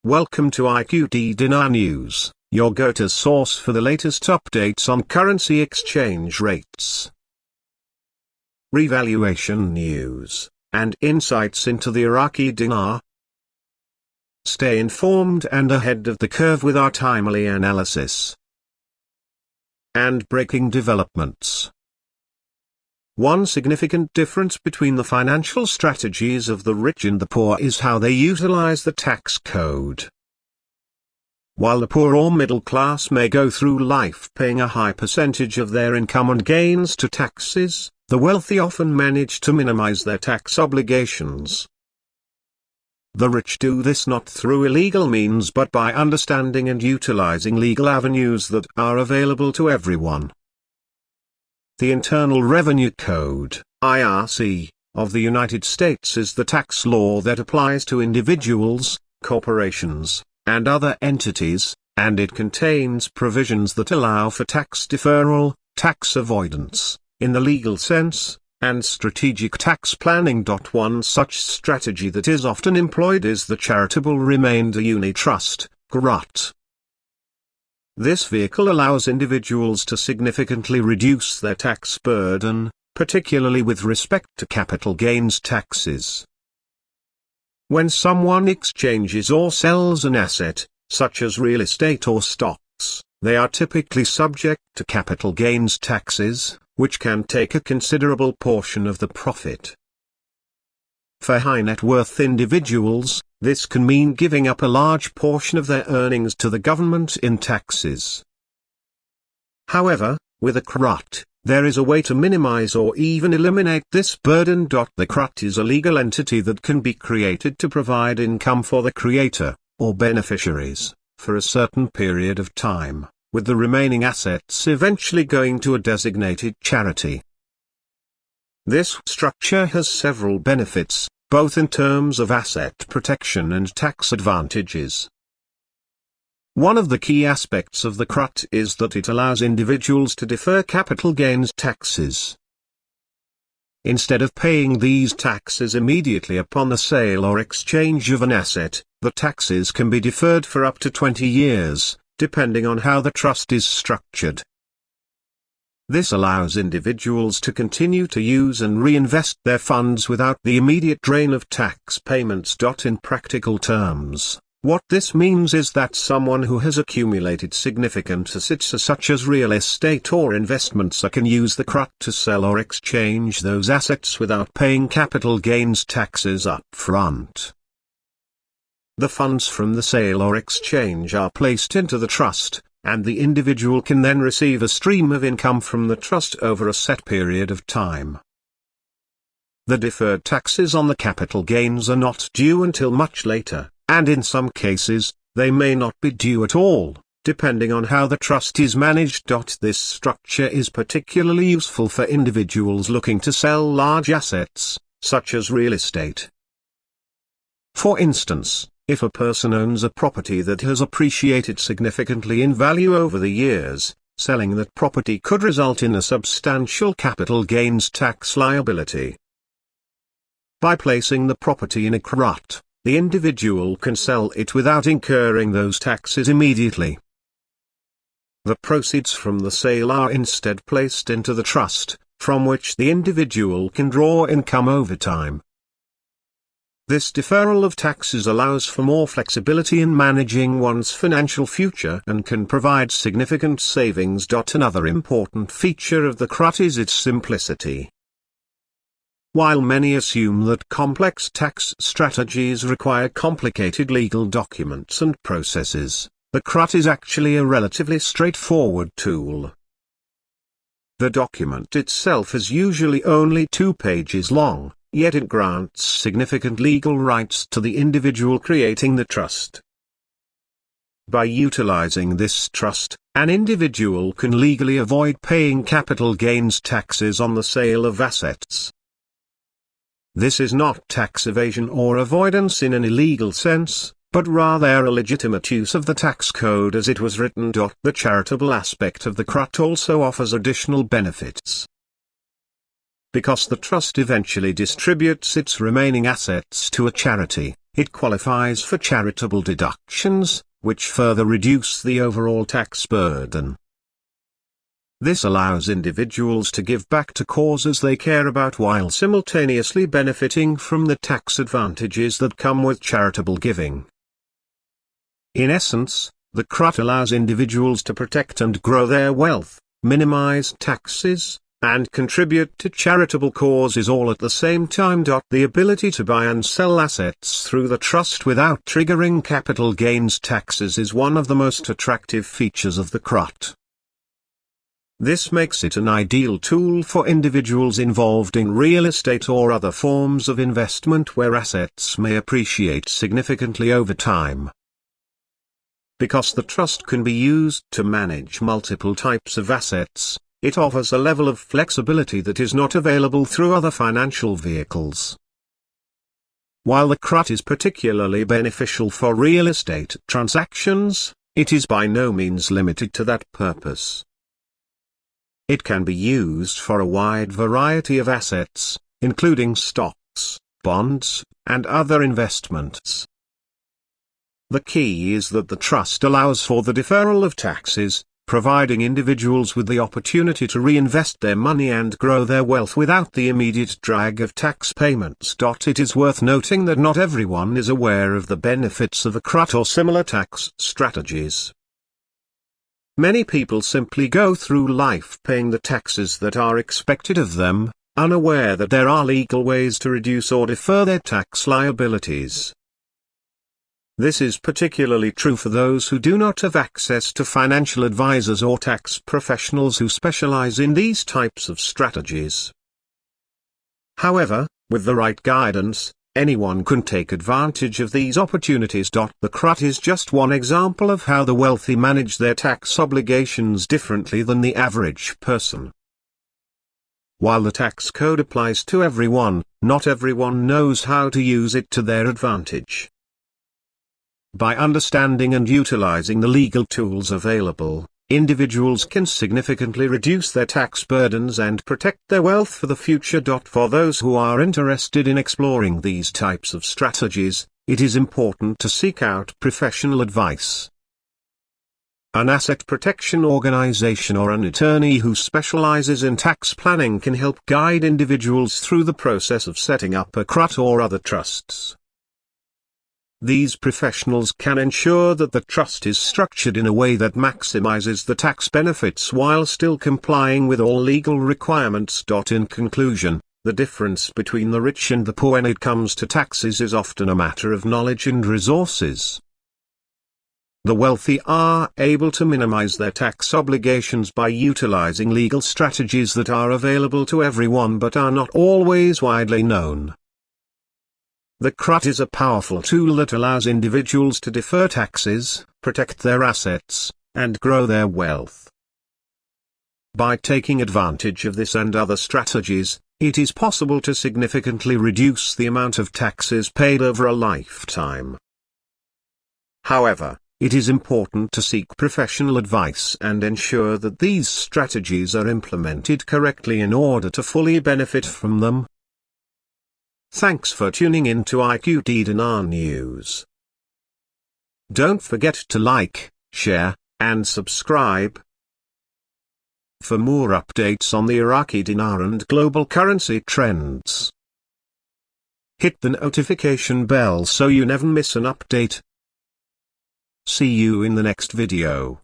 Welcome to IQD Dinar News, your go-to source for the latest updates on currency exchange rates, revaluation news, and insights into the Iraqi Dinar. Stay informed and ahead of the curve with our timely analysis and breaking developments. One significant difference between the financial strategies of the rich and the poor is how they utilize the tax code. While the poor or middle class may go through life paying a high percentage of their income and gains to taxes, the wealthy often manage to minimize their tax obligations. The rich do this not through illegal means but by understanding and utilizing legal avenues that are available to everyone. The Internal Revenue Code, IRC, of the United States is the tax law that applies to individuals, corporations, and other entities, and it contains provisions that allow for tax deferral, tax avoidance, in the legal sense, and strategic tax planning. One such strategy that is often employed is the Charitable Remainder Uni-Trust, CRUT. This vehicle allows individuals to significantly reduce their tax burden, particularly with respect to capital gains taxes. When someone exchanges or sells an asset, such as real estate or stocks, they are typically subject to capital gains taxes, which can take a considerable portion of the profit. For high net worth individuals, this can mean giving up a large portion of their earnings to the government in taxes. However, with a CRUT, there is a way to minimize or even eliminate this burden. The CRUT is a legal entity that can be created to provide income for the creator, or beneficiaries, for a certain period of time, with the remaining assets eventually going to a designated charity. This structure has several benefits, both in terms of asset protection and tax advantages. One of the key aspects of the CRUT is that it allows individuals to defer capital gains taxes. Instead of paying these taxes immediately upon the sale or exchange of an asset, the taxes can be deferred for up to 20 years, depending on how the trust is structured. This allows individuals to continue to use and reinvest their funds without the immediate drain of tax payments. In practical terms, what this means is that someone who has accumulated significant assets such as real estate or investments can use the CRUT to sell or exchange those assets without paying capital gains taxes up front. The funds from the sale or exchange are placed into the trust, and the individual can then receive a stream of income from the trust over a set period of time. The deferred taxes on the capital gains are not due until much later, and in some cases, they may not be due at all, depending on how the trust is managed. This structure is particularly useful for individuals looking to sell large assets, such as real estate. For instance, if a person owns a property that has appreciated significantly in value over the years, selling that property could result in a substantial capital gains tax liability. By placing the property in a CRUT, the individual can sell it without incurring those taxes immediately. The proceeds from the sale are instead placed into the trust, from which the individual can draw income over time. This deferral of taxes allows for more flexibility in managing one's financial future and can provide significant savings. Another important feature of the CRUT is its simplicity. While many assume that complex tax strategies require complicated legal documents and processes, the CRUT is actually a relatively straightforward tool. The document itself is usually only 2 pages long, yet it grants significant legal rights to the individual creating the trust. By utilizing this trust, an individual can legally avoid paying capital gains taxes on the sale of assets. This is not tax evasion or avoidance in an illegal sense, but rather a legitimate use of the tax code as it was written. The charitable aspect of the CRUT also offers additional benefits. Because the trust eventually distributes its remaining assets to a charity, it qualifies for charitable deductions, which further reduce the overall tax burden. This allows individuals to give back to causes they care about while simultaneously benefiting from the tax advantages that come with charitable giving. In essence, the CRUT allows individuals to protect and grow their wealth, minimize taxes, and contribute to charitable causes all at the same time. The ability to buy and sell assets through the trust without triggering capital gains taxes is one of the most attractive features of the CRUT. This makes it an ideal tool for individuals involved in real estate or other forms of investment where assets may appreciate significantly over time. Because the trust can be used to manage multiple types of assets, it offers a level of flexibility that is not available through other financial vehicles. While the CRUT is particularly beneficial for real estate transactions, it is by no means limited to that purpose. It can be used for a wide variety of assets, including stocks, bonds, and other investments. The key is that the trust allows for the deferral of taxes, providing individuals with the opportunity to reinvest their money and grow their wealth without the immediate drag of tax payments. It is worth noting that not everyone is aware of the benefits of a CRUT or similar tax strategies. Many people simply go through life paying the taxes that are expected of them, unaware that there are legal ways to reduce or defer their tax liabilities. This is particularly true for those who do not have access to financial advisors or tax professionals who specialize in these types of strategies. However, with the right guidance, anyone can take advantage of these opportunities. The CRUT is just one example of how the wealthy manage their tax obligations differently than the average person. While the tax code applies to everyone, not everyone knows how to use it to their advantage. By understanding and utilizing the legal tools available, individuals can significantly reduce their tax burdens and protect their wealth for the future. For those who are interested in exploring these types of strategies, it is important to seek out professional advice. An asset protection organization or an attorney who specializes in tax planning can help guide individuals through the process of setting up a CRUT or other trusts. These professionals can ensure that the trust is structured in a way that maximizes the tax benefits while still complying with all legal requirements. In conclusion, the difference between the rich and the poor when it comes to taxes is often a matter of knowledge and resources. The wealthy are able to minimize their tax obligations by utilizing legal strategies that are available to everyone but are not always widely known. The CRUT is a powerful tool that allows individuals to defer taxes, protect their assets, and grow their wealth. By taking advantage of this and other strategies, it is possible to significantly reduce the amount of taxes paid over a lifetime. However, it is important to seek professional advice and ensure that these strategies are implemented correctly in order to fully benefit from them. Thanks for tuning in to IQD Dinar News. Don't forget to like, share, and subscribe. For more updates on the Iraqi dinar and global currency trends, hit the notification bell so you never miss an update. See you in the next video.